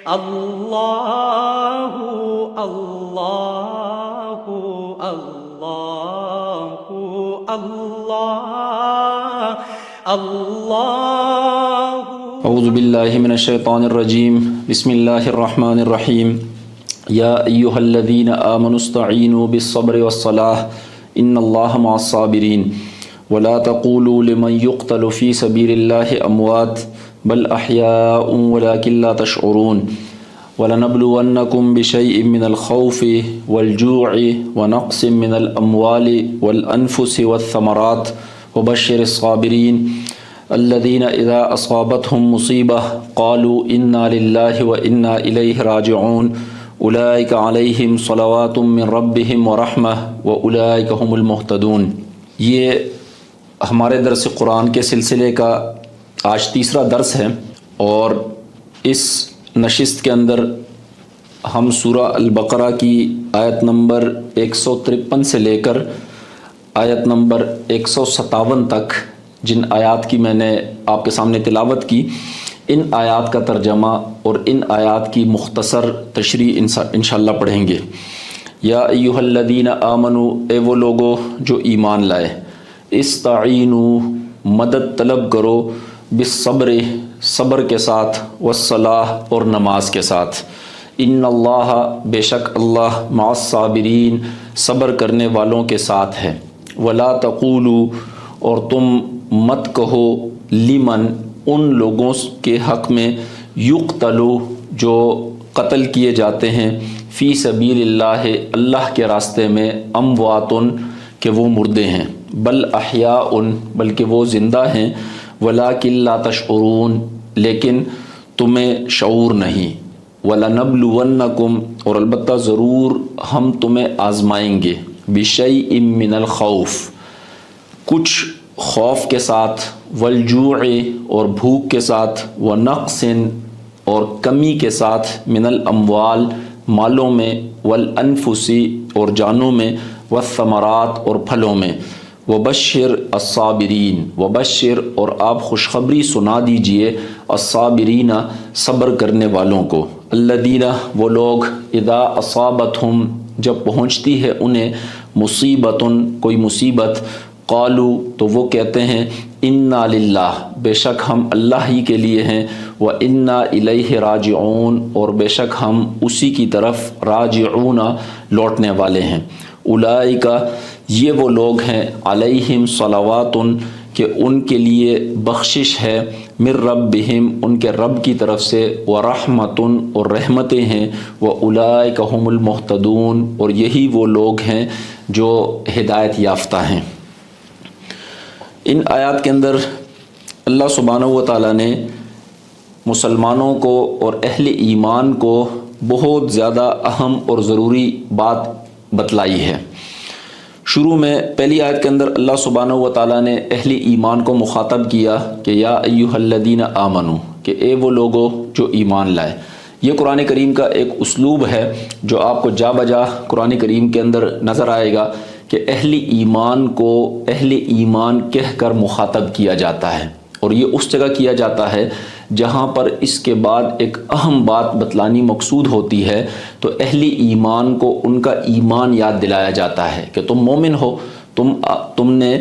اللہ اللہ اللہ اللہ اللہ۔ اعوذ باللہ من الشیطان الرجیم، بسم اللہ الرحمن الرحیم۔ یا ایہا الذین آمنوا استعینوا بالصبر والصلاۃ ان اللہ مع الصابرین ولا تقولوا لمن يقتل في سبيل الله اموات بل احیاء ولكن لا تشعرون ولنبلونکم بشیء من الخوف والجوع ونقص من الاموال والانفس والثمرات وبشر الصابرین الذین اذا اصابتهم مصیبہ قالوا انا للہ وانا الیہ راجعون اولئک علیہم صلوات من ربہم ورحمہ واولئک هم المہتدون۔ یہ ہمارے درس قرآن کے سلسلے کا آج تیسرا درس ہے، اور اس نشست کے اندر ہم سورہ البقرہ کی آیت نمبر 153 سے لے کر آیت نمبر 157 تک جن آیات کی میں نے آپ کے سامنے تلاوت کی، ان آیات کا ترجمہ اور ان آیات کی مختصر تشریح انشاءاللہ پڑھیں گے۔ یا ایہا الذین آمنوا، اے وہ لوگو جو ایمان لائے، استعینوا، مدد طلب کرو، بالصبر، صبر کے ساتھ، والصلاۃ، اور نماز کے ساتھ، ان اللہ، بے شک اللہ، مع الصابرین، صبر کرنے والوں کے ساتھ ہے، ولا تقولوا، اور تم مت کہو، لمن، ان لوگوں کے حق میں، یقتلوا، جو قتل کیے جاتے ہیں، فی سبیل اللہ، اللہ کے راستے میں، اموات، کہ وہ مردے ہیں، بل احیاء، بلکہ وہ زندہ ہیں، ولکن لا تشعرون، لیکن تمہیں شعور نہیں، وَلَنَبْلُوَنَّكُمْ، اور البتہ ضرور ہم تمہیں آزمائیں گے، بِشَيْءٍ مِّنَ الْخَوْفِ، کچھ خوف کے ساتھ، والجوع، اور بھوک کے ساتھ، وَنَقْصٍ، اور کمی کے ساتھ، من الاموال، مالوں میں، والانفس، اور جانوں میں، والثمرات، اور پھلوں میں، وبشر الصابرین، وبشر، اور آپ خوشخبری سنا دیجئے، الصابرین، صبر کرنے والوں کو، الذین، وہ لوگ، اذا اصابتہم، جب پہنچتی ہے انہیں، مصیبت، کوئی مصیبت، قالوا، تو وہ کہتے ہیں، انا للہ، بے شک ہم اللہ ہی کے لیے ہیں، وانا الیہ راجعون، اور بے شک ہم اسی کی طرف، راجعون، لوٹنے والے ہیں، اولئک، یہ وہ لوگ ہیں، علیہم صلوات، کہ ان کے لیے بخشش ہے، من ربہم، ان کے رب کی طرف سے، ورحمت، اور رحمتیں ہیں، واولئک هم المہتدون، اور یہی وہ لوگ ہیں جو ہدایت یافتہ ہیں۔ ان آیات کے اندر اللہ سبحانہ و تعالیٰ نے مسلمانوں کو اور اہل ایمان کو بہت زیادہ اہم اور ضروری بات بتلائی ہے۔ شروع میں پہلی آیت کے اندر اللہ سبحانہ و تعالیٰ نے اہل ایمان کو مخاطب کیا کہ یا ایہا الذین آمنوا، کہ اے وہ لوگو جو ایمان لائے۔ یہ قرآن کریم کا ایک اسلوب ہے جو آپ کو جا بجا قرآن کریم کے اندر نظر آئے گا کہ اہل ایمان کو اہل ایمان کہہ کر مخاطب کیا جاتا ہے، اور یہ اس جگہ کیا جاتا ہے جہاں پر اس کے بعد ایک اہم بات بتلانی مقصود ہوتی ہے، تو اہل ایمان کو ان کا ایمان یاد دلایا جاتا ہے کہ تم مومن ہو، تم نے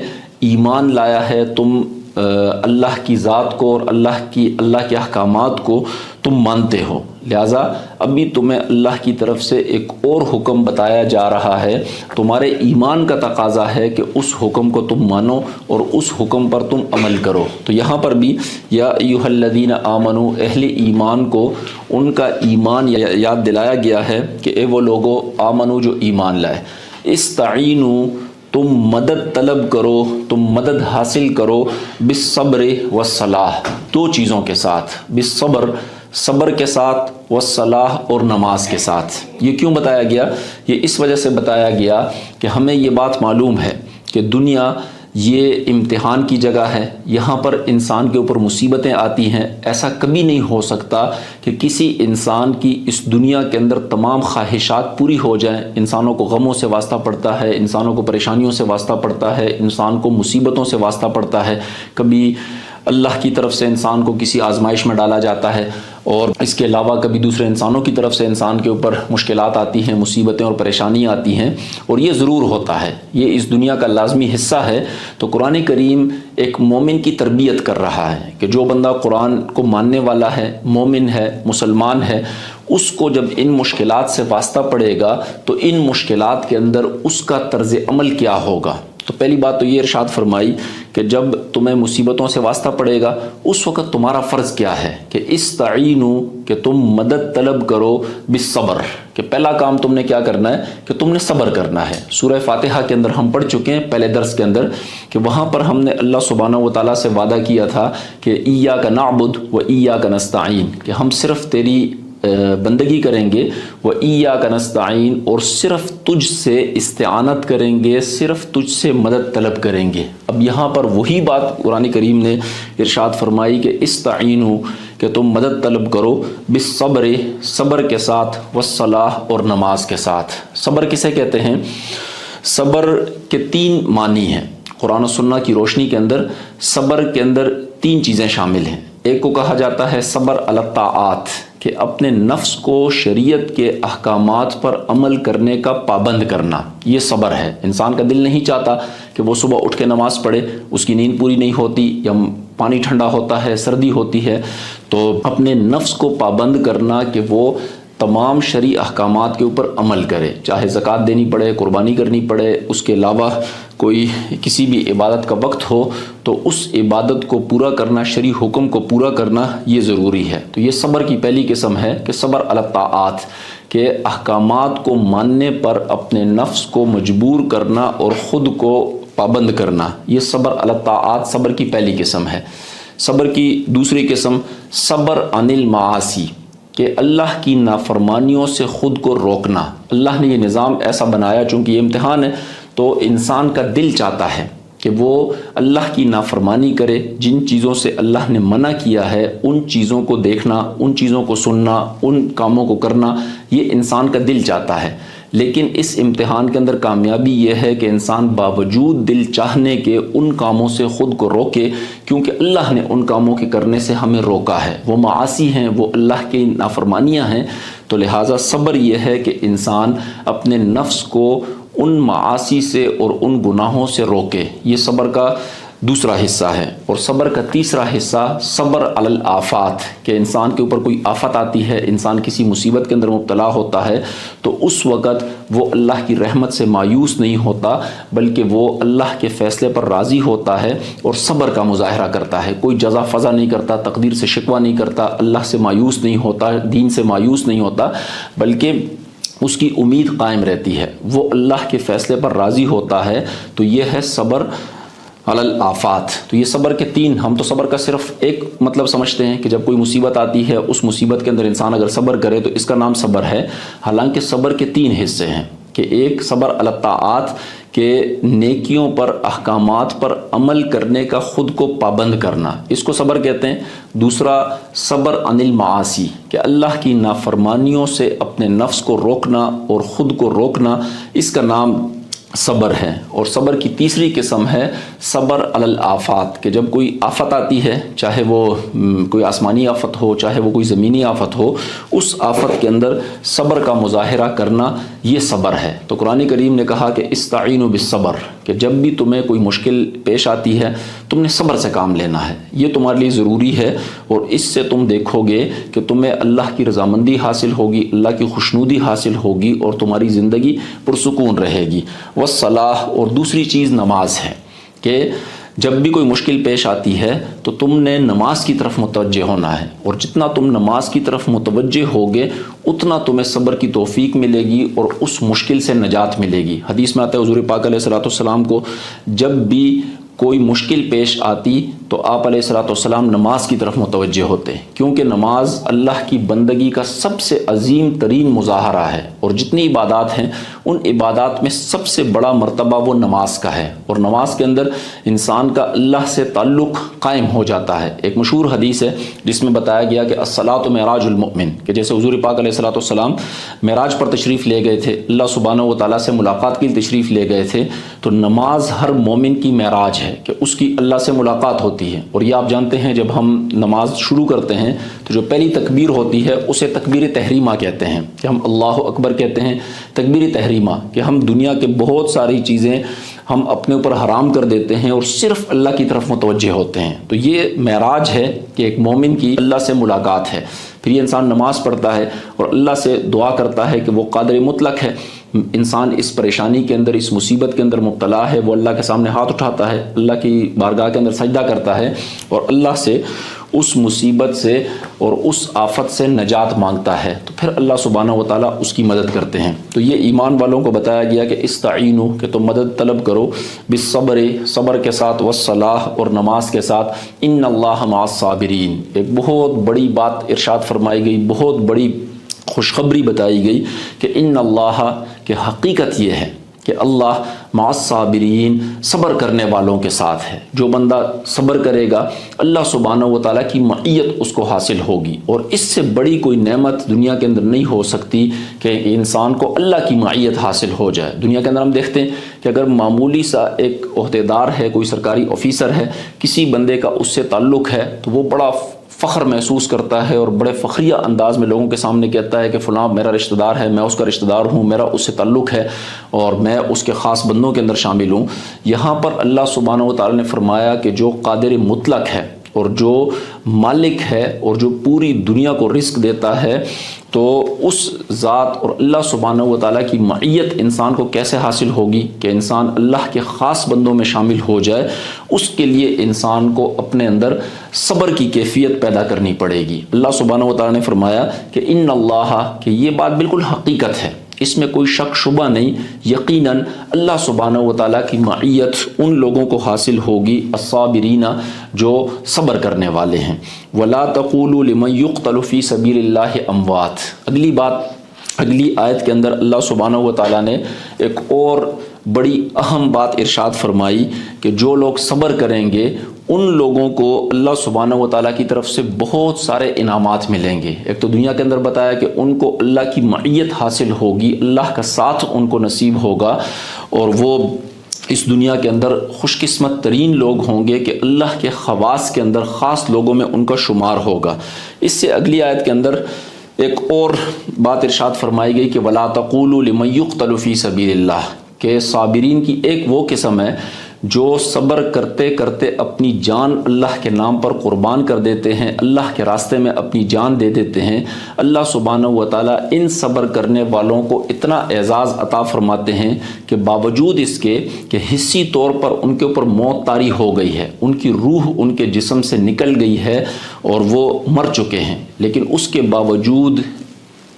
ایمان لایا ہے، تم اللہ کی ذات کو اور اللہ کے احکامات کو تم مانتے ہو، لہٰذا ابھی تمہیں اللہ کی طرف سے ایک اور حکم بتایا جا رہا ہے، تمہارے ایمان کا تقاضا ہے کہ اس حکم کو تم مانو اور اس حکم پر تم عمل کرو۔ تو یہاں پر بھی یا ایہا الذین آمنوا، اہل ایمان کو ان کا ایمان یاد دلایا گیا ہے کہ اے وہ لوگو آمنو جو ایمان لائے، استعینوا، تم مدد طلب کرو، تم مدد حاصل کرو، بالصبر والصلاح، دو چیزوں کے ساتھ، بالصبر، صبر کے ساتھ، والصلاح، اور نماز کے ساتھ۔ یہ کیوں بتایا گیا؟ یہ اس وجہ سے بتایا گیا کہ ہمیں یہ بات معلوم ہے کہ دنیا یہ امتحان کی جگہ ہے، یہاں پر انسان کے اوپر مصیبتیں آتی ہیں۔ ایسا کبھی نہیں ہو سکتا کہ کسی انسان کی اس دنیا کے اندر تمام خواہشات پوری ہو جائیں۔ انسانوں کو غموں سے واسطہ پڑتا ہے، انسانوں کو پریشانیوں سے واسطہ پڑتا ہے، انسان کو مصیبتوں سے واسطہ پڑتا ہے، کبھی اللہ کی طرف سے انسان کو کسی آزمائش میں ڈالا جاتا ہے، اور اس کے علاوہ کبھی دوسرے انسانوں کی طرف سے انسان کے اوپر مشکلات آتی ہیں، مصیبتیں اور پریشانیاں آتی ہیں، اور یہ ضرور ہوتا ہے، یہ اس دنیا کا لازمی حصہ ہے۔ تو قرآن کریم ایک مومن کی تربیت کر رہا ہے کہ جو بندہ قرآن کو ماننے والا ہے، مومن ہے، مسلمان ہے، اس کو جب ان مشکلات سے واسطہ پڑے گا تو ان مشکلات کے اندر اس کا طرز عمل کیا ہوگا۔ تو پہلی بات تو یہ ارشاد فرمائی کہ جب تمہیں مصیبتوں سے واسطہ پڑے گا اس وقت تمہارا فرض کیا ہے کہ استعینوا، کہ تم مدد طلب کرو، بالصبر، کہ پہلا کام تم نے کیا کرنا ہے کہ تم نے صبر کرنا ہے۔ سورہ فاتحہ کے اندر ہم پڑھ چکے ہیں پہلے درس کے اندر کہ وہاں پر ہم نے اللہ سبحانہ و تعالیٰ سے وعدہ کیا تھا کہ ایاک نعبد و ایاک نستعین، کہ ہم صرف تیری بندگی کریں گے، وَإِيَّاكَ نَسْتَعِينُ، اور صرف تجھ سے استعانت کریں گے، صرف تجھ سے مدد طلب کریں گے۔ اب یہاں پر وہی بات قرآن کریم نے ارشاد فرمائی کہ استعینوا، کہ تم مدد طلب کرو، بالصبر، صبر کے ساتھ، والصلاۃ، اور نماز کے ساتھ۔ صبر کسے کہتے ہیں؟ صبر کے 3 معنی ہیں۔ قرآن و سنہ کی روشنی کے اندر صبر کے اندر 3 چیزیں شامل ہیں۔ ایک کو کہا جاتا ہے صبر علی الطاعات، کہ اپنے نفس کو شریعت کے احکامات پر عمل کرنے کا پابند کرنا، یہ صبر ہے۔ انسان کا دل نہیں چاہتا کہ وہ صبح اٹھ کے نماز پڑھے، اس کی نیند پوری نہیں ہوتی، یا پانی ٹھنڈا ہوتا ہے، سردی ہوتی ہے، تو اپنے نفس کو پابند کرنا کہ وہ تمام شرعی احکامات کے اوپر عمل کرے، چاہے زکوٰۃ دینی پڑے، قربانی کرنی پڑے، اس کے علاوہ کوئی کسی بھی عبادت کا وقت ہو تو اس عبادت کو پورا کرنا، شرعی حکم کو پورا کرنا یہ ضروری ہے۔ تو یہ صبر کی پہلی قسم ہے کہ صبر علی الطاعات، کہ احکامات کو ماننے پر اپنے نفس کو مجبور کرنا اور خود کو پابند کرنا، یہ صبر علی الطاعات صبر کی پہلی قسم ہے۔ صبر کی دوسری قسم صبر عن المعاصی، کہ اللہ کی نافرمانیوں سے خود کو روکنا۔ اللہ نے یہ نظام ایسا بنایا، چونکہ یہ امتحان ہے تو انسان کا دل چاہتا ہے کہ وہ اللہ کی نافرمانی کرے، جن چیزوں سے اللہ نے منع کیا ہے ان چیزوں کو دیکھنا، ان چیزوں کو سننا، ان کاموں کو کرنا، یہ انسان کا دل چاہتا ہے۔ لیکن اس امتحان کے اندر کامیابی یہ ہے کہ انسان باوجود دل چاہنے کے ان کاموں سے خود کو روکے، کیونکہ اللہ نے ان کاموں کے کرنے سے ہمیں روکا ہے، وہ معاصی ہیں، وہ اللہ کی نافرمانیاں ہیں۔ تو لہٰذا صبر یہ ہے کہ انسان اپنے نفس کو ان معاصی سے اور ان گناہوں سے روکے، یہ صبر کا دوسرا حصہ ہے۔ اور صبر کا تیسرا حصہ صبر علی الآفات، کہ انسان کے اوپر کوئی آفت آتی ہے، انسان کسی مصیبت کے اندر مبتلا ہوتا ہے تو اس وقت وہ اللہ کی رحمت سے مایوس نہیں ہوتا، بلکہ وہ اللہ کے فیصلے پر راضی ہوتا ہے اور صبر کا مظاہرہ کرتا ہے، کوئی جزا فضا نہیں کرتا، تقدیر سے شکوہ نہیں کرتا، اللہ سے مایوس نہیں ہوتا، دین سے مایوس نہیں ہوتا، بلکہ اس کی امید قائم رہتی ہے، وہ اللہ کے فیصلے پر راضی ہوتا ہے۔ تو یہ ہے صبر علی الآفات۔ تو یہ صبر کے 3، ہم تو صبر کا صرف ایک مطلب سمجھتے ہیں کہ جب کوئی مصیبت آتی ہے اس مصیبت کے اندر انسان اگر صبر کرے تو اس کا نام صبر ہے، حالانکہ صبر کے 3 حصے ہیں، کہ ایک صبر علی الطاعات، کہ نیکیوں پر، احکامات پر عمل کرنے کا خود کو پابند کرنا، اس کو صبر کہتے ہیں۔ دوسرا صبر عن المعاصی، کہ اللہ کی نافرمانیوں سے اپنے نفس کو روکنا اور خود کو روکنا، اس کا نام صبر ہے۔ اور صبر کی تیسری قسم ہے صبر علی الآفات، کہ جب کوئی آفت آتی ہے، چاہے وہ کوئی آسمانی آفت ہو، چاہے وہ کوئی زمینی آفت ہو، اس آفت کے اندر صبر کا مظاہرہ کرنا یہ صبر ہے۔ تو قرآن کریم نے کہا کہ استعینوا بالصبر، کہ جب بھی تمہیں کوئی مشکل پیش آتی ہے تم نے صبر سے کام لینا ہے، یہ تمہارے لیے ضروری ہے، اور اس سے تم دیکھو گے کہ تمہیں اللہ کی رضامندی حاصل ہوگی، اللہ کی خوشنودی حاصل ہوگی، اور تمہاری زندگی پرسکون رہے گی۔ والصلاۃ، اور دوسری چیز نماز ہے، کہ جب بھی کوئی مشکل پیش آتی ہے تو تم نے نماز کی طرف متوجہ ہونا ہے، اور جتنا تم نماز کی طرف متوجہ ہوگے اتنا تمہیں صبر کی توفیق ملے گی اور اس مشکل سے نجات ملے گی۔ حدیث میں آتا ہے حضور پاک علیہ الصلوۃ والسلام کو جب بھی کوئی مشکل پیش آتی تو آپ علیہ الصلوۃ والسلام نماز کی طرف متوجہ ہوتے، کیونکہ نماز اللہ کی بندگی کا سب سے عظیم ترین مظاہرہ ہے، اور جتنی عبادات ہیں ان عبادات میں سب سے بڑا مرتبہ وہ نماز کا ہے، اور نماز کے اندر انسان کا اللہ سے تعلق قائم ہو جاتا ہے۔ ایک مشہور حدیث ہے جس میں بتایا گیا کہ الصلاۃ معراج المؤمن، کہ جیسے حضور پاک علیہ الصلوۃ والسلام معراج پر تشریف لے گئے تھے، اللہ سبحانہ و تعالیٰ سے ملاقات کے لیے تشریف لے گئے تھے، تو نماز ہر مومن کی معراج ہے، ہے کہ اس کی اللہ سے ملاقات ہوتی ہے. اور یہ آپ جانتے ہیں جب ہم نماز شروع کرتے ہیں تو جو پہلی تکبیر ہوتی ہے اسے تکبیر تحریمہ کہتے ہیں کہ ہم اللہ اکبر کہتے ہیں. تکبیر تحریمہ کہ ہم دنیا کے بہت ساری چیزیں ہم اپنے اوپر حرام کر دیتے ہیں اور صرف اللہ کی طرف متوجہ ہوتے ہیں. تو یہ معراج ہے کہ ایک مومن کی اللہ سے ملاقات ہے. پھر یہ انسان نماز پڑھتا ہے اور اللہ سے دعا کرتا ہے کہ وہ قادر مطلق ہے. انسان اس پریشانی کے اندر، اس مصیبت کے اندر مبتلا ہے، وہ اللہ کے سامنے ہاتھ اٹھاتا ہے، اللہ کی بارگاہ کے اندر سجدہ کرتا ہے اور اللہ سے اس مصیبت سے اور اس آفت سے نجات مانگتا ہے. تو پھر اللہ سبحانہ و تعالیٰ اس کی مدد کرتے ہیں. تو یہ ایمان والوں کو بتایا گیا کہ استعینوا کہ تم مدد طلب کرو، بالصبر صبر کے ساتھ، والصلاح اور نماز کے ساتھ، ان اللہ مع الصابرین. ایک بہت بڑی بات ارشاد فرمائی گئی، بہت بڑی خوشخبری بتائی گئی کہ ان اللہ کہ حقیقت یہ ہے کہ اللہ مع الصابرین صبر کرنے والوں کے ساتھ ہے. جو بندہ صبر کرے گا اللہ سبحانہ و تعالیٰ کی معیت اس کو حاصل ہوگی. اور اس سے بڑی کوئی نعمت دنیا کے اندر نہیں ہو سکتی کہ انسان کو اللہ کی معیت حاصل ہو جائے. دنیا کے اندر ہم دیکھتے ہیں کہ اگر معمولی سا ایک عہدیدار ہے، کوئی سرکاری آفیسر ہے، کسی بندے کا اس سے تعلق ہے تو وہ بڑا فخر محسوس کرتا ہے اور بڑے فخریہ انداز میں لوگوں کے سامنے کہتا ہے کہ فلاں میرا رشتہ دار ہے، میں اس کا رشتہ دار ہوں، میرا اس سے تعلق ہے اور میں اس کے خاص بندوں کے اندر شامل ہوں. یہاں پر اللہ سبحانہ و تعالیٰ نے فرمایا کہ جو قادر مطلق ہے اور جو مالک ہے اور جو پوری دنیا کو رزق دیتا ہے، تو اس ذات اور اللہ سبحانہ و تعالیٰ کی معیت انسان کو کیسے حاصل ہوگی کہ انسان اللہ کے خاص بندوں میں شامل ہو جائے. اس کے لیے انسان کو اپنے اندر صبر کی کیفیت پیدا کرنی پڑے گی. اللہ سبحانہ و تعالیٰ نے فرمایا کہ ان اللہ کہ یہ بات بالکل حقیقت ہے، اس میں کوئی شک شبہ نہیں، یقیناً اللہ سبحانہ و تعالیٰ کی معیت ان لوگوں کو حاصل ہوگی الصابرین جو صبر کرنے والے ہیں. ولا تقولوا لمن يقتل في سبيل الله اموات. اگلی بات، اگلی آیت کے اندر اللہ سبحانہ و تعالیٰ نے ایک اور بڑی اہم بات ارشاد فرمائی کہ جو لوگ صبر کریں گے ان لوگوں کو اللہ سبحانہ و تعالیٰ کی طرف سے بہت سارے انعامات ملیں گے. ایک تو دنیا کے اندر بتایا کہ ان کو اللہ کی معیت حاصل ہوگی، اللہ کا ساتھ ان کو نصیب ہوگا اور وہ اس دنیا کے اندر خوش قسمت ترین لوگ ہوں گے کہ اللہ کے خواص کے اندر خاص لوگوں میں ان کا شمار ہوگا. اس سے اگلی آیت کے اندر ایک اور بات ارشاد فرمائی گئی کہ وَلَا تَقُولُوا لِمَن يُقْتَلُ فِي سَبِيلِ اللَّهِ کہ صابرین کی ایک وہ قسم ہے جو صبر کرتے کرتے اپنی جان اللہ کے نام پر قربان کر دیتے ہیں، اللہ کے راستے میں اپنی جان دے دیتے ہیں. اللہ سبحانہ و تعالیٰ ان صبر کرنے والوں کو اتنا اعزاز عطا فرماتے ہیں کہ باوجود اس کے کہ حصی طور پر ان کے اوپر موت طاری ہو گئی ہے، ان کی روح ان کے جسم سے نکل گئی ہے اور وہ مر چکے ہیں، لیکن اس کے باوجود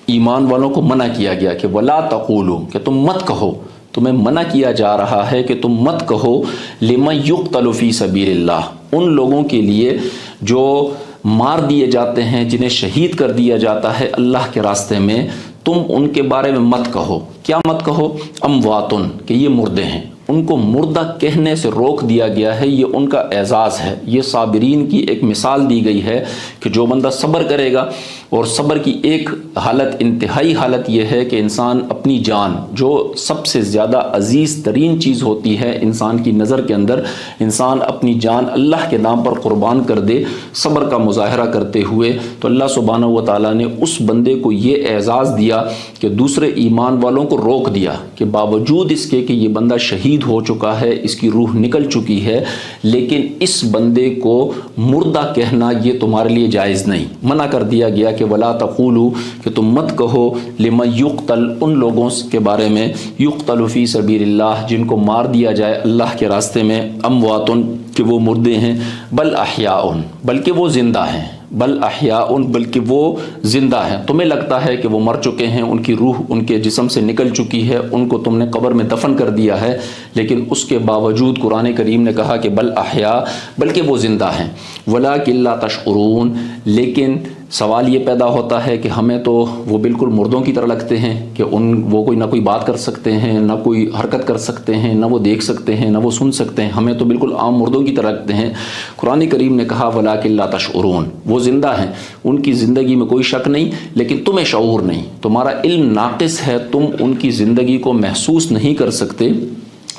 ایمان والوں کو منع کیا گیا کہ وَلَا تَقُولُوا کہ تم مت کہو، تمہیں منع کیا جا رہا ہے کہ تم مت کہو لمن یقتل فی سبیل اللہ ان لوگوں کے لیے جو مار دیے جاتے ہیں، جنہیں شہید کر دیا جاتا ہے اللہ کے راستے میں، تم ان کے بارے میں مت کہو. کیا مت کہو؟ امواتن کہ یہ مردے ہیں. ان کو مردہ کہنے سے روک دیا گیا ہے، یہ ان کا اعزاز ہے. یہ صابرین کی ایک مثال دی گئی ہے کہ جو بندہ صبر کرے گا، اور صبر کی ایک حالت، انتہائی حالت یہ ہے کہ انسان اپنی جان، جو سب سے زیادہ عزیز ترین چیز ہوتی ہے انسان کی نظر کے اندر، انسان اپنی جان اللہ کے نام پر قربان کر دے صبر کا مظاہرہ کرتے ہوئے. تو اللہ سبحانہ و تعالیٰ نے اس بندے کو یہ اعزاز دیا کہ دوسرے ایمان والوں کو روک دیا کہ باوجود اس کے کہ یہ بندہ شہید ہو چکا ہے، اس کی روح نکل چکی ہے، لیکن اس بندے کو مردہ کہنا یہ تمہارے لیے جائز نہیں. منع کر دیا گیا کہ ولا تقولوا کہ تم مت کہو لمن یقتل ان لوگوں کے بارے میں یقتل فی سبیل اللہ جن کو مار دیا جائے اللہ کے راستے میں، اموات کہ وہ مردے ہیں، بل احیاء بلکہ وہ زندہ ہیں، بل احیاء بلکہ وہ زندہ ہیں. تمہیں لگتا ہے کہ وہ مر چکے ہیں، ان کی روح ان کے جسم سے نکل چکی ہے، ان کو تم نے قبر میں دفن کر دیا ہے، لیکن اس کے باوجود قرآن کریم نے کہا کہ بل احیاء بلکہ وہ زندہ ہیں. ولکن لا تشعرون لیکن سوال یہ پیدا ہوتا ہے کہ ہمیں تو وہ بالکل مردوں کی طرح لگتے ہیں کہ وہ کوئی نہ کوئی بات کر سکتے ہیں، نہ کوئی حرکت کر سکتے ہیں، نہ وہ دیکھ سکتے ہیں، نہ وہ سن سکتے ہیں، ہمیں تو بالکل عام مردوں کی طرح لگتے ہیں. قرآن کریم نے کہا ولکن لا تشعرون وہ زندہ ہیں، ان کی زندگی میں کوئی شک نہیں، لیکن تمہیں شعور نہیں، تمہارا علم ناقص ہے، تم ان کی زندگی کو محسوس نہیں کر سکتے.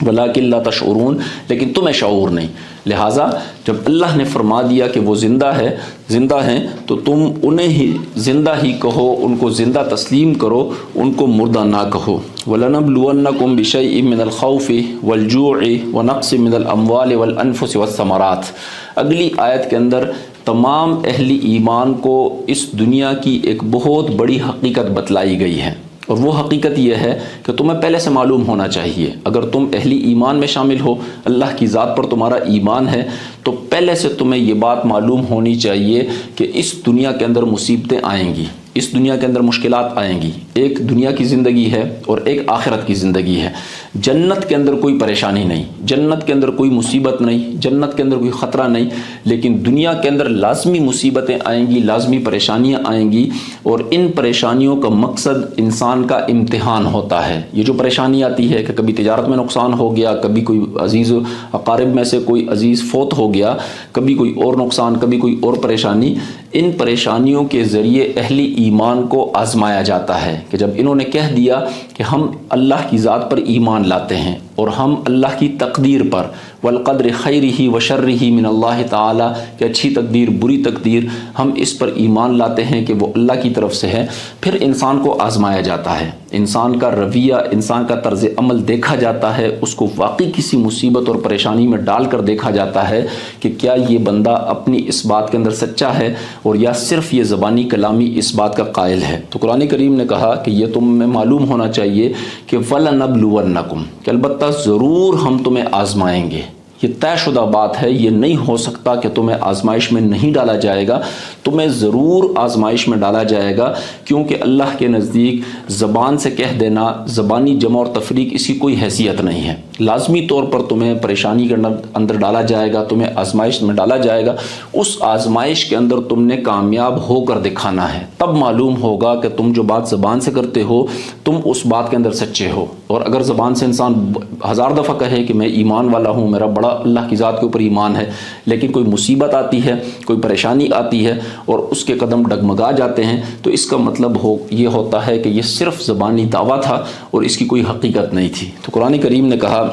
وَلَٰكِن لَا تَشْعُرُونَ، لیکن تمہیں شعور نہیں۔ لہٰذا جب اللہ نے فرما دیا کہ وہ زندہ ہیں تو تم انہیں ہی زندہ ہی کہو، ان کو زندہ تسلیم کرو، ان کو مردہ نہ کہو۔ وَلَنَبْلُوَنَّكُمْ بِشَيْءٍ مِّنَ الْخَوْفِ وَالْجُوعِ وَنَقْصٍ مِّنَ الْأَمْوَالِ وَالْأَنفُسِ وَالثَّمَرَاتِ۔ اگلی آیت کے اندر تمام اہل ایمان کو اس دنیا کی ایک بہت بڑی حقیقت بتلائی گئی ہے، اور وہ حقیقت یہ ہے کہ تمہیں پہلے سے معلوم ہونا چاہیے، اگر تم اہل ایمان میں شامل ہو، اللہ کی ذات پر تمہارا ایمان ہے، تو پہلے سے تمہیں یہ بات معلوم ہونی چاہیے کہ اس دنیا کے اندر مصیبتیں آئیں گی، اس دنیا کے اندر مشکلات آئیں گی۔ ایک دنیا کی زندگی ہے اور ایک آخرت کی زندگی ہے۔ جنت کے اندر کوئی پریشانی نہیں، جنت کے اندر کوئی مصیبت نہیں، جنت کے اندر کوئی خطرہ نہیں، لیکن دنیا کے اندر لازمی مصیبتیں آئیں گی، لازمی پریشانیاں آئیں گی، اور ان پریشانیوں کا مقصد انسان کا امتحان ہوتا ہے۔ یہ جو پریشانی آتی ہے کہ کبھی تجارت میں نقصان ہو گیا، کبھی کوئی عزیز و اقارب میں سے کوئی عزیز فوت ہو گیا، کبھی کوئی اور نقصان، کبھی کوئی اور پریشانی، ان پریشانیوں کے ذریعے اہل ایمان کو آزمایا جاتا ہے کہ جب انہوں نے کہہ دیا کہ ہم اللہ کی ذات پر ایمان لاتے ہیں اور ہم اللہ کی تقدیر پر، والقدر خیرہ وشرہ من اللہ تعالی، کہ اچھی تقدیر بری تقدیر ہم اس پر ایمان لاتے ہیں کہ وہ اللہ کی طرف سے ہے، پھر انسان کو آزمایا جاتا ہے، انسان کا رویہ، انسان کا طرز عمل دیکھا جاتا ہے، اس کو واقعی کسی مصیبت اور پریشانی میں ڈال کر دیکھا جاتا ہے کہ کیا یہ بندہ اپنی اس بات کے اندر سچا ہے اور یا صرف یہ زبانی کلامی اس بات کا قائل ہے۔ تو قرآن کریم نے کہا کہ یہ تمہیں معلوم ہونا چاہیے کہ وَلَنَبْلُوَنَّكُمْ، کہ البتہ ضرور ہم تمہیں آزمائیں گے۔ یہ طے شدہ بات ہے، یہ نہیں ہو سکتا کہ تمہیں آزمائش میں نہیں ڈالا جائے گا، تمہیں ضرور آزمائش میں ڈالا جائے گا، کیونکہ اللہ کے نزدیک زبان سے کہہ دینا، زبانی جمع اور تفریق، اس کی کوئی حیثیت نہیں ہے۔ لازمی طور پر تمہیں پریشانی کے اندر ڈالا جائے گا، تمہیں آزمائش میں ڈالا جائے گا، اس آزمائش کے اندر تم نے کامیاب ہو کر دکھانا ہے، تب معلوم ہوگا کہ تم جو بات زبان سے کرتے ہو تم اس بات کے اندر سچے ہو۔ اور اگر زبان سے انسان 1000 دفعہ کہے کہ میں ایمان والا ہوں، میرا بڑا اللہ کی ذات کے اوپر ایمان ہے، لیکن کوئی مصیبت آتی ہے، کوئی پریشانی آتی ہے اور اس کے قدم ڈگمگا جاتے ہیں، تو اس کا مطلب یہ ہوتا ہے کہ یہ صرف زبانی دعویٰ تھا اور اس کی کوئی حقیقت نہیں تھی۔ تو قرآن کریم نے کہا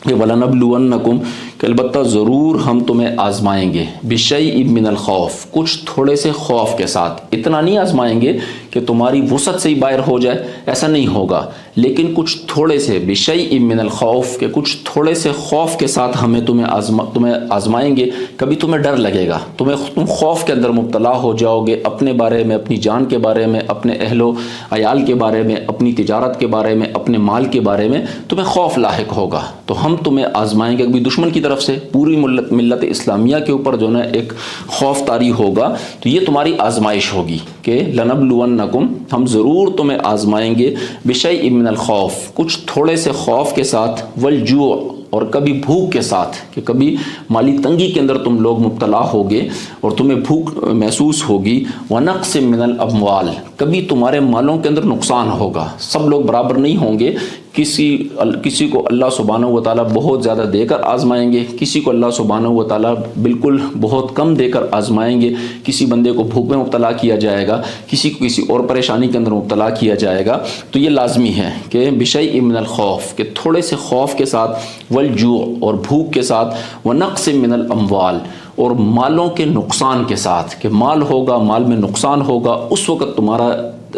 کہ وَلَنَبْلُوَنَّكُمْ، کہ البتہ ضرور ہم تمہیں آزمائیں گے، بِشَيْءٍ مِّنَ الْخَوْفِ، کچھ تھوڑے سے خوف کے ساتھ۔ اتنا نہیں آزمائیں گے کہ تمہاری وسعت سے ہی باہر ہو جائے، ایسا نہیں ہوگا، لیکن کچھ تھوڑے سے، بِشَيْءٍ مِّنَ الْخَوْفِ، کہ کچھ تھوڑے سے خوف کے ساتھ ہمیں تمہیں آزمائیں گے۔ کبھی تمہیں ڈر لگے گا، تم خوف کے اندر مبتلا ہو جاؤ گے، اپنے بارے میں، اپنی جان کے بارے میں، اپنے اہل و عیال کے بارے میں، اپنی تجارت کے بارے میں، اپنے مال کے بارے میں تمہیں خوف لاحق ہوگا، تو ہم تمہیں آزمائیں گے۔ کبھی دشمن کی طرف سے پوری ملت اسلامیہ کے اوپر جو ہے ایک خوف طاری ہوگا، تو یہ تمہاری آزمائش ہوگی کہ لَنَبْلُوَنَّكُمْ، ہم ضرور تمہیں آزمائیں گے، بِشَيْءٍ مِّنَ الْخَوْفِ، کچھ تھوڑے سے خوف کے ساتھ، وَالْجُوعِ، اور کبھی بھوک کے ساتھ، کہ کبھی مالی تنگی کے اندر تم لوگ مبتلا ہوگے اور تمہیں بھوک محسوس ہوگی، وَنَقْصٍ مِّنَ الْأَمْوَالِ، کبھی تمہارے مالوں کے اندر نقصان ہوگا، سب لوگ برابر نہیں ہوں گے، کسی کو اللہ سبحانہ و تعالیٰ بہت زیادہ دے کر آزمائیں گے، کسی کو اللہ سبحانہ و تعالیٰ بالکل بہت کم دے کر آزمائیں گے، کسی بندے کو بھوک میں مبتلا کیا جائے گا، کسی کو کسی اور پریشانی کے اندر مبتلا کیا جائے گا۔ تو یہ لازمی ہے کہ بِشَيْءٍ مِّنَ الْخَوْفِ، کہ تھوڑے سے خوف کے ساتھ، وَالْجُوعِ، اور بھوک کے ساتھ، وَنَقْصٍ مِّنَ الْأَمْوَالِ، اور مالوں کے نقصان کے ساتھ، کہ مال ہوگا، مال میں نقصان ہوگا، اس وقت تمہارا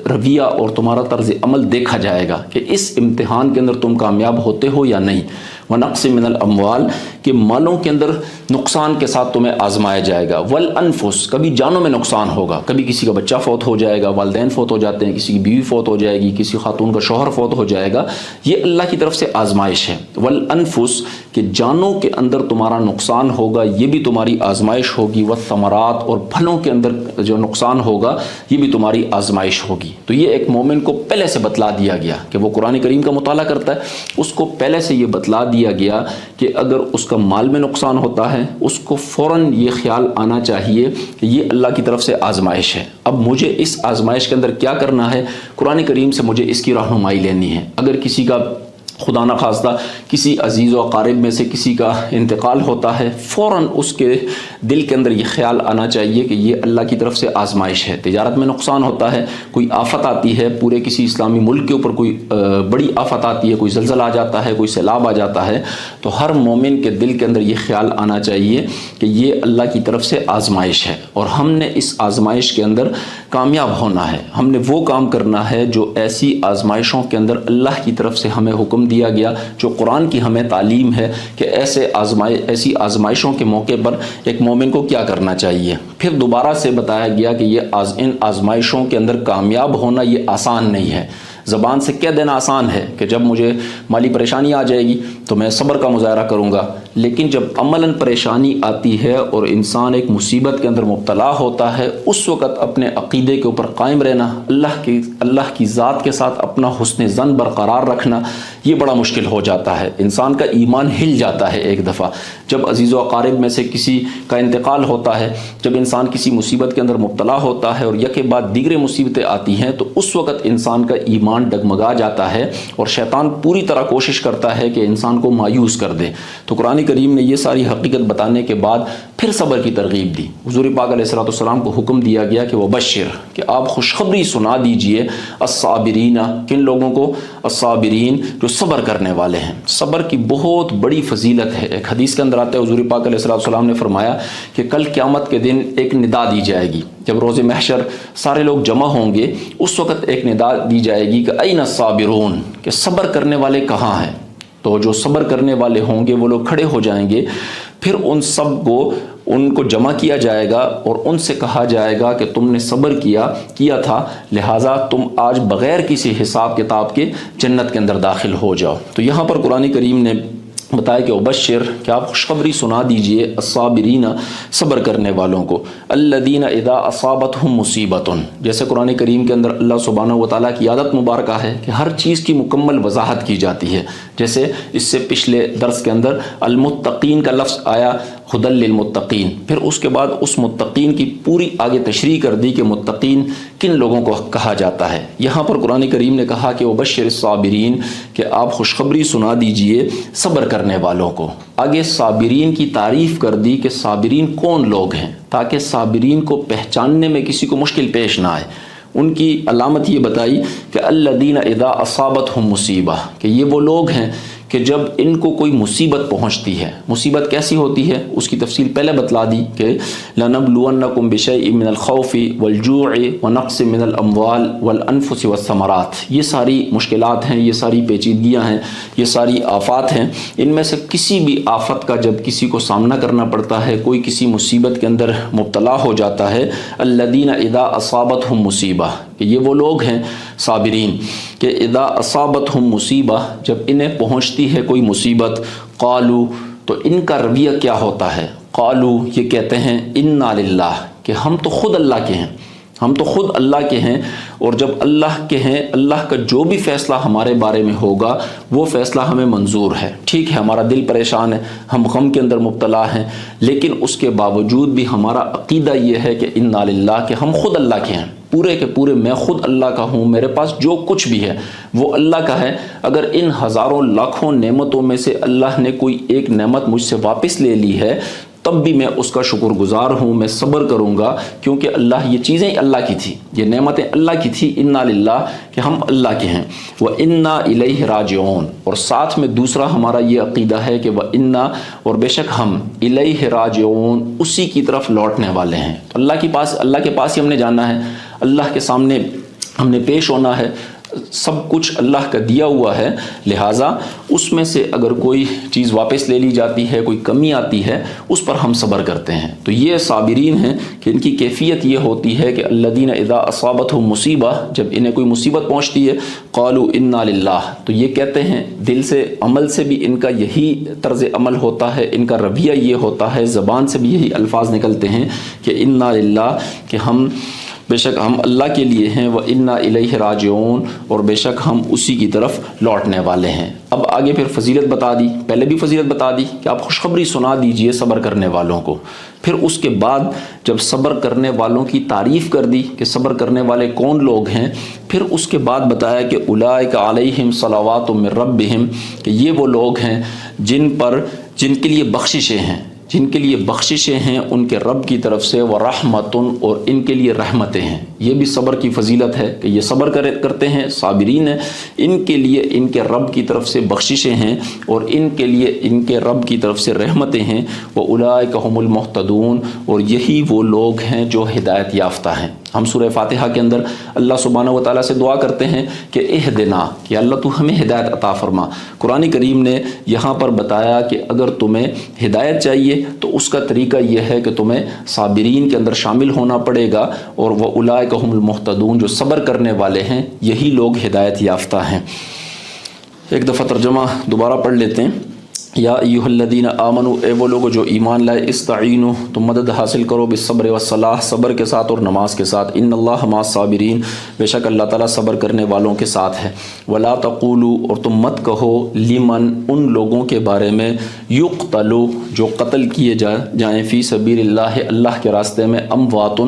رویہ اور تمہارا طرز عمل دیکھا جائے گا کہ اس امتحان کے اندر تم کامیاب ہوتے ہو یا نہیں۔ وَنَقْصٍ مِّنَ الْأَمْوَالِ، کہ مالوں کے اندر نقصان کے ساتھ تمہیں آزمایا جائے گا، وَالْأَنفُسِ، کبھی جانوں میں نقصان ہوگا، کبھی کسی کا بچہ فوت ہو جائے گا، والدین فوت ہو جاتے ہیں، کسی کی بیوی فوت ہو جائے گی، کسی خاتون کا شوہر فوت ہو جائے گا، یہ اللہ کی طرف سے آزمائش ہے۔ وَالْأَنفُسِ، کہ جانوں کے اندر تمہارا نقصان ہوگا، یہ بھی تمہاری آزمائش ہوگی، وَالثَّمَرَاتِ، اور پھلوں کے اندر جو نقصان ہوگا یہ بھی تمہاری آزمائش ہوگی۔ تو یہ ایک مومن کو پہلے سے بتلا دیا گیا کہ وہ قرآن کریم کا مطالعہ کرتا ہے، اس کو پہلے سے یہ بتلا دیا گیا کہ اگر اس کا مال میں نقصان ہوتا ہے، اس کو فوراً یہ خیال آنا چاہیے کہ یہ اللہ کی طرف سے آزمائش ہے، اب مجھے اس آزمائش کے اندر کیا کرنا ہے، قرآن کریم سے مجھے اس کی رہنمائی لینی ہے۔ اگر کسی کا خدا نخواستہ کسی عزیز و اقارب میں سے کسی کا انتقال ہوتا ہے، فوراً اس کے دل کے اندر یہ خیال آنا چاہیے کہ یہ اللہ کی طرف سے آزمائش ہے۔ تجارت میں نقصان ہوتا ہے، کوئی آفت آتی ہے، پورے کسی اسلامی ملک کے اوپر کوئی بڑی آفت آتی ہے، کوئی زلزلہ آ جاتا ہے، کوئی سیلاب آ جاتا ہے، تو ہر مومن کے دل کے اندر یہ خیال آنا چاہیے کہ یہ اللہ کی طرف سے آزمائش ہے، اور ہم نے اس آزمائش کے اندر کامیاب ہونا ہے۔ ہم نے وہ کام کرنا ہے جو ایسی آزمائشوں کے اندر اللہ کی طرف سے ہمیں حکم دیا گیا، جو قرآن کی ہمیں تعلیم ہے کہ ایسی آزمائشوں کے موقع پر ایک مومن کو کیا کرنا چاہیے۔ پھر دوبارہ سے بتایا گیا کہ ان آزمائشوں کے اندر کامیاب ہونا یہ آسان نہیں ہے۔ زبان سے کہہ دینا آسان ہے کہ جب مجھے مالی پریشانی آ جائے گی تو میں صبر کا مظاہرہ کروں گا، لیکن جب عملاً پریشانی آتی ہے اور انسان ایک مصیبت کے اندر مبتلا ہوتا ہے، اس وقت اپنے عقیدے کے اوپر قائم رہنا، اللہ کی ذات کے ساتھ اپنا حسن ظن برقرار رکھنا، یہ بڑا مشکل ہو جاتا ہے۔ انسان کا ایمان ہل جاتا ہے ایک دفعہ جب عزیز و اقارب میں سے کسی کا انتقال ہوتا ہے، جب انسان کسی مصیبت کے اندر مبتلا ہوتا ہے اور یکے بعد دیگر مصیبتیں آتی ہیں، تو اس وقت انسان کا ایمان ڈگمگا جاتا ہے اور شیطان پوری طرح کوشش کرتا ہے کہ انسان کو مایوس کر دے۔ تو قرآن کریم نے یہ ساری حقیقت بتانے کے بعد پھر صبر کی ترغیب دی۔ حضور پاک علیہ السلام کو حکم دیا گیا کہ وبشر، کہ آپ خوشخبری سنا دیجئے الصابرین، کن لوگوں کو؟ الصابرین، جو صبر کرنے والے ہیں۔ صبر کی بہت بڑی فضیلت ہے۔ ایک حدیث کے اندر آتا ہے، حضور پاک علیہ السلام نے فرمایا کہ کل قیامت کے دن ایک ندا دی جائے گی، جب روز محشر سارے لوگ جمع ہوں گے، اس وقت ایک ندا دی جائے گی کہ این الصابرون، کہ صبر کرنے والے کہاں ہیں؟ تو جو صبر کرنے والے ہوں گے وہ لوگ کھڑے ہو جائیں گے، پھر ان کو جمع کیا جائے گا اور ان سے کہا جائے گا کہ تم نے صبر کیا تھا، لہٰذا تم آج بغیر کسی حساب کتاب کے جنت کے اندر داخل ہو جاؤ۔ تو یہاں پر قرآن کریم نے بتایا کہ وبشر، کہ آپ خوشخبری سنا دیجئے الصابرین، صبر کرنے والوں کو، الذین اذا اصابتہم مصیبۃ، جیسے قرآن کریم کے اندر اللہ سبحانہ و تعالیٰ کی عادت مبارکہ ہے کہ ہر چیز کی مکمل وضاحت کی جاتی ہے۔ جیسے اس سے پچھلے درس کے اندر المتقین کا لفظ آیا، ہدی للمتقین، پھر اس کے بعد اس متقین کی پوری آگے تشریح کر دی کہ متقین کن لوگوں کو کہا جاتا ہے۔ یہاں پر قرآن کریم نے کہا کہ وبشر الصابرین، کہ آپ خوشخبری سنا دیجئے صبر کرنے والوں کو۔ آگے صابرین کی تعریف کر دی کہ صابرین کون لوگ ہیں، تاکہ صابرین کو پہچاننے میں کسی کو مشکل پیش نہ آئے۔ ان کی علامت یہ بتائی کہ الذین اذا اصابتہم مصیبہ، کہ یہ وہ لوگ ہیں کہ جب ان کو کوئی مصیبت پہنچتی ہے۔ مصیبت کیسی ہوتی ہے اس کی تفصیل پہلے بتلا دی کہ لَنَبْلُوَنَّكُمْ بِشَيْءٍ مِّنَ الْخَوْفِ وَالْجُوعِ وَنَقْصٍ مِّنَ الْأَمْوَالِ وَالْأَنفُسِ وَالثَّمَرَاتِ، یہ ساری مشکلات ہیں، یہ ساری پیچیدگیاں ہیں، یہ ساری آفات ہیں۔ ان میں سے کسی بھی آفت کا جب کسی کو سامنا کرنا پڑتا ہے، کوئی کسی مصیبت کے اندر مبتلا ہو جاتا ہے، الذین اذا اصابتہم مصیبہ، کہ یہ وہ لوگ ہیں صابرین کہ اذا اصابتہم مصیبہ، جب انہیں پہنچتی ہے کوئی مصیبت، قالو، تو ان کا رویہ کیا ہوتا ہے؟ قالو، یہ کہتے ہیں انا للہ، کہ ہم تو خود اللہ کے ہیں، ہم تو خود اللہ کے ہیں، اور جب اللہ کے ہیں، اللہ کا جو بھی فیصلہ ہمارے بارے میں ہوگا وہ فیصلہ ہمیں منظور ہے۔ ٹھیک ہے، ہمارا دل پریشان ہے، ہم غم کے اندر مبتلا ہیں، لیکن اس کے باوجود بھی ہمارا عقیدہ یہ ہے کہ انا للہ، کہ ہم خود اللہ کے ہیں، پورے کے پورے میں خود اللہ کا ہوں، میرے پاس جو کچھ بھی ہے وہ اللہ کا ہے۔ اگر ان ہزاروں لاکھوں نعمتوں میں سے اللہ نے کوئی ایک نعمت مجھ سے واپس لے لی ہے، تب بھی میں اس کا شکر گزار ہوں، میں صبر کروں گا، کیونکہ اللہ، یہ چیزیں اللہ کی تھی، یہ نعمتیں اللہ کی تھی۔ انا للہ، کہ ہم اللہ کے ہیں، وَإِنَّا إِلَيْهِ راجعون، اور ساتھ میں دوسرا ہمارا یہ عقیدہ ہے کہ وَإِنَّا، اور بے شک ہم، إِلَيْهِ راجعون، اسی کی طرف لوٹنے والے ہیں۔ تو اللہ کے پاس ہی ہم نے جانا ہے، اللہ کے سامنے ہم نے پیش ہونا ہے، سب کچھ اللہ کا دیا ہوا ہے، لہٰذا اس میں سے اگر کوئی چیز واپس لے لی جاتی ہے، کوئی کمی آتی ہے، اس پر ہم صبر کرتے ہیں۔ تو یہ صابرین ہیں کہ ان کی کیفیت یہ ہوتی ہے کہ الذین اذا اصابتہم مصیبہ، جب انہیں کوئی مصیبت پہنچتی ہے، قالوا انا للہ، تو یہ کہتے ہیں دل سے، عمل سے بھی ان کا یہی طرز عمل ہوتا ہے، ان کا رویہ یہ ہوتا ہے، زبان سے بھی یہی الفاظ نکلتے ہیں کہ انا للہ، کہ ہم بے شک ہم اللہ کے لیے ہیں، وَإِنَّا إِلَيْهِ راجعون، اور بے شک ہم اسی کی طرف لوٹنے والے ہیں۔ اب آگے پھر فضیلت بتا دی، پہلے بھی فضیلت بتا دی کہ آپ خوشخبری سنا دیجئے صبر کرنے والوں کو، پھر اس کے بعد جب صبر کرنے والوں کی تعریف کر دی کہ صبر کرنے والے کون لوگ ہیں، پھر اس کے بعد بتایا کہ اولئک علیہم صلوات من ربہم، کہ یہ وہ لوگ ہیں جن کے لیے بخششیں ہیں، جن کے لیے بخششیں ہیں ان کے رب کی طرف سے، ورحمت، اور ان کے لیے رحمتیں ہیں۔ یہ بھی صبر کی فضیلت ہے کہ یہ صبر کرتے ہیں، صابرین ہیں، ان کے لیے ان کے رب کی طرف سے بخششیں ہیں اور ان کے لیے ان کے رب کی طرف سے رحمتیں ہیں۔ وَأُولَئِكَ هُمُ الْمُهْتَدُونَ، اور یہی وہ لوگ ہیں جو ہدایت یافتہ ہیں۔ ہم سورہ فاتحہ کے اندر اللہ سبحانہ و تعالیٰ سے دعا کرتے ہیں کہ اہدنا، کہ اللہ تو ہمیں ہدایت عطا فرما۔ قرآن کریم نے یہاں پر بتایا کہ اگر تمہیں ہدایت چاہیے تو اس کا طریقہ یہ ہے کہ تمہیں صابرین کے اندر شامل ہونا پڑے گا، اور وَأُولَئِكَ هُمُ الْمُهْتَدُونَ، جو صبر کرنے والے ہیں یہی لوگ ہدایت یافتہ ہیں۔ ایک دفعہ ترجمہ دوبارہ پڑھ لیتے ہیں۔ یا ایھا الذین آمنوا، اے وہ لوگ جو ایمان لائے، استعینوا، تم مدد حاصل کرو، بالصبر والصلاۃ، صبر کے ساتھ اور نماز کے ساتھ، ان اللہ مع الصابرین، بے شک اللہ تعالیٰ صبر کرنے والوں کے ساتھ ہے۔ ولا تقولوا، اور تم مت کہو، لمن، ان لوگوں کے بارے میں، یقتل، جو قتل کیے جائیں، فی سبیل اللہ، اللہ کے راستے میں، اموات،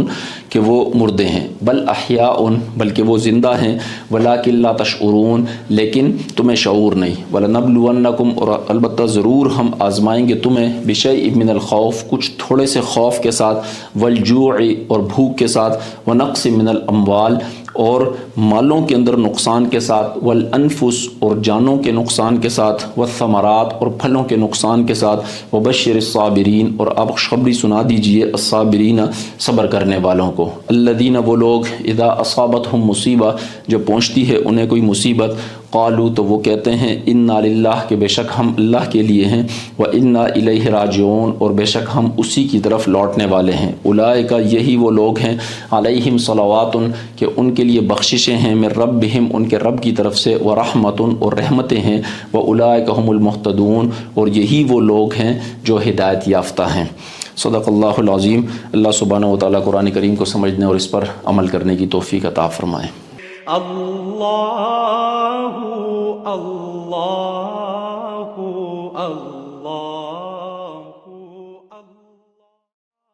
کہ وہ مردے ہیں، بل احیاء، بلکہ وہ زندہ ہیں، ولکن لا تشعرون، لیکن تمہیں شعور نہیں۔ ولنبلونکم، اور البتہ ضرور ہم آزمائیں گے تمہیں، بشیء من الخوف، کچھ تھوڑے سے خوف کے ساتھ، والجوع، اور بھوک کے ساتھ، ونقص من الاموال، اور مالوں کے اندر نقصان کے ساتھ، والانفس، اور جانوں کے نقصان کے ساتھ، والثمرات، اور پھلوں کے نقصان کے ساتھ، وبشر الصابرین، اور آپ خوشخبری سنا دیجئے الصابرین، صبر کرنے والوں کو، الذین، وہ لوگ، اذا اصابتہم مصیبہ، جب پہنچتی ہے انہیں کوئی مصیبت، قالوا، تو وہ کہتے ہیں، انا للہ، کہ بے شک ہم اللہ کے لیے ہیں، وانا الیہ راجعون، اور بے شک ہم اسی کی طرف لوٹنے والے ہیں۔ اولئک، یہی وہ لوگ ہیں، علیہم صلوات، کہ ان کے لیے بخششیں ہیں، من ربہم، ان کے رب کی طرف سے، ورحمت، اور رحمتیں ہیں، واولئک هم المہتدون، اور یہی وہ لوگ ہیں جو ہدایت یافتہ ہیں۔ صدق اللہ العظیم۔ اللہ سبحانہ و تعالیٰ قرآن کریم کو سمجھنے اور اس پر عمل کرنے کی توفیق عطا فرمائے۔ اللہ اللہ اللہ